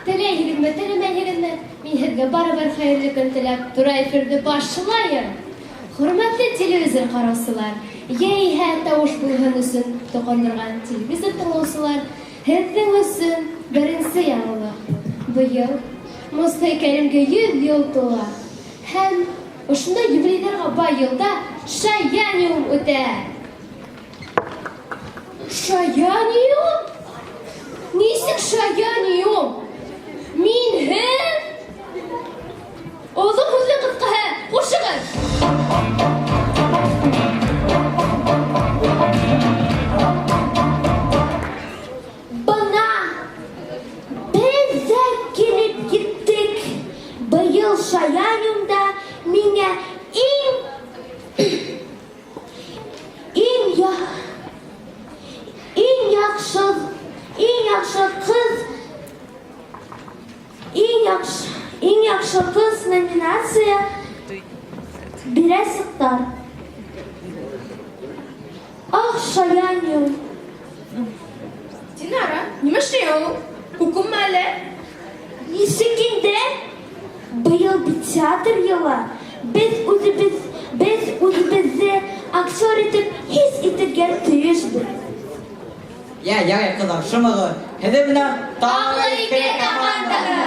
Теләйһегеҙме, теләмәйһегеҙме? Мин һеҙгә барыбер хәйерле көн теләп, тура эфирҙе башлайым. Хөрмәтле телевизор ҡараусылар, йәиһә тауыш булһын өсөн тоҡандырған телевизор тыңлаусылар, һеҙҙең өсөн беренсе яңылыҡ. Быйыл Мостай Кәримгә 100 йыл тула. Һәм ошондай юбилейҙарға бай йылда Шаяниум үтә. Шаяниум? Нисек Шаяниум? Мин һеҙ? Оҙон һүҙле ҡыҫҡаһы, ҡушығыҙ! Бына беҙ ҙә килеп еттек. Быйыл Шаяниумда миңә иң яҡшы ҡыз номинация бирәсәктәр. Ах, Шаяниум. Динара, нимә эшләй ул? Күкме әле? Нисек инде? Быйыл бит театр йылы. Без үҙебеҙҙе актер итеп хис итергә тейешбеҙ. Ярай, ҡыҙым, шымығы. Һеҙҙең менән Тағы ике командаһы.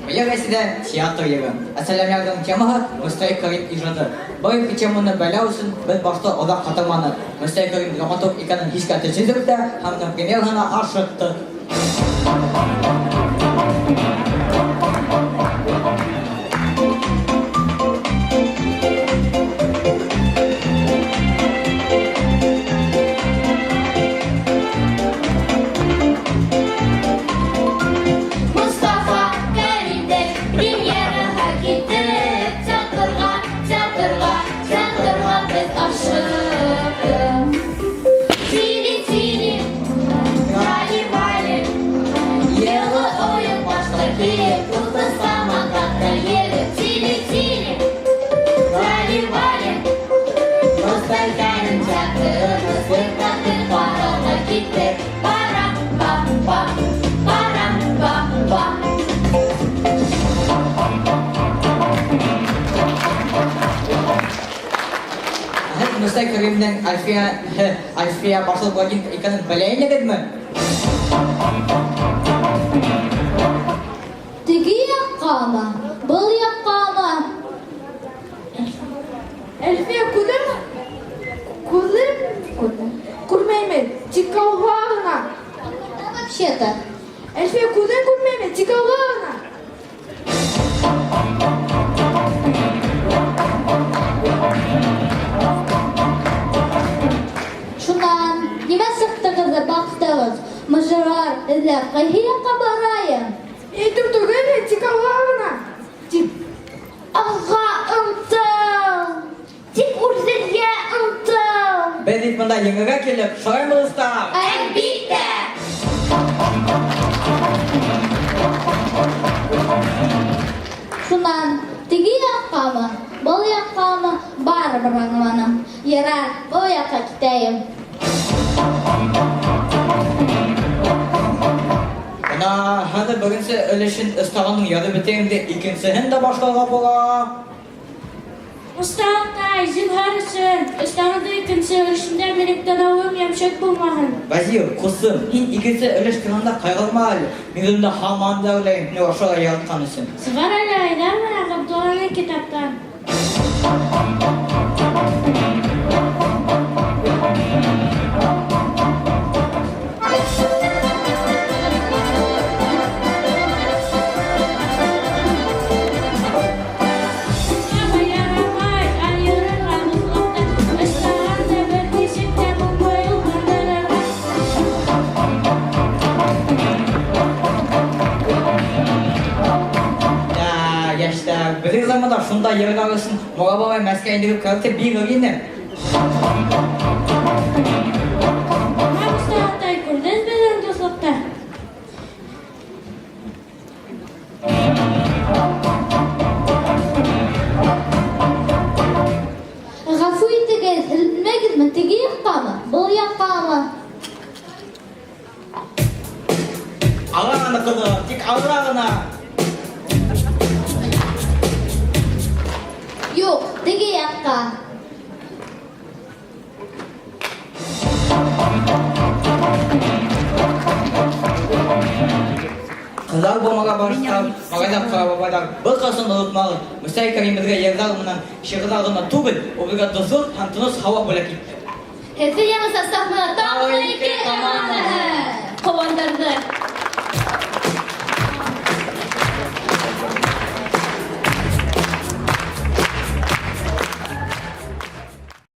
Быйыл әсәдә театр йылы. Әсәләмләрҙең темаһы Мостай Кәрим ижады. Был теманы белә өсөн беҙ башта оҙаҡ ҡатылманыҡ. Мостай Кәрим драматург икәнен һискә төшөрҙөк тә һәм премьераһына ашыҡтыҡ. Мостай Кәримдең Альфия башлыҡ блогинг икәнен белә инегеҙме? Теге яҡҡамы? Был яҡҡамы? Әлфиә күҙеме? Күҙем? Күрмәймен, тик алға ғына. Вообще-то. Әлфиә күҙен күрмәймен, тик алға ғына. Шунан, нимә сыҡтығыҙ ҙа баҡтығыҙ? Мыжырар эҙләп ҡайһы яҡҡа барайым? Әйтеп түгел, тик алға ғына. Алға ынтыл! Тик үрҙергә ынтыл! Беҙ бит бында еңергә килеп, шулаймыбыҙ? Әлбиттә! Шунан, теге яҡҡамы? Был яҡҡамы? Барыбер аңламаным. Ярар, был яҡҡа китәйем. Бына хәҙер беренсе өлөшөн ыстағының яҙып бөтәгәндә икенсеһен дә башларға була. Мустафа, зинһар өсөн, ыстағында икенсе өлөшөндә минең танауым йәмшәк булмаһын. Вәзир, ҡустым, һин икенсе өлөш турында ҡайғырма әле. Мин унда һаман да уйлайым, һине ошолай яратҡан өсөн. Сығар әле Айҙар менән Ғабдулланың китаптан. Беҙҙең заманда шундай йырға өсөн Моғабалай Мәскә индереп кәртеп бир ине. Мустафтай, күрҙең беҙҙең дуҫлыҡта? Ғәфү итегеҙ, белмәгеҙме, теге кызы, тик ауыра гына. Юк, теге якка. Кызлар булмага барышкан, магазин кабабадар. Бу кызын унутмагыз. Мустай Кәримезгә ярдәм менән шигырьләр гына түгел, ул безгә дусур һәм тыныч һава бүләк итте. Һеҙҙе яңы состав менән тағы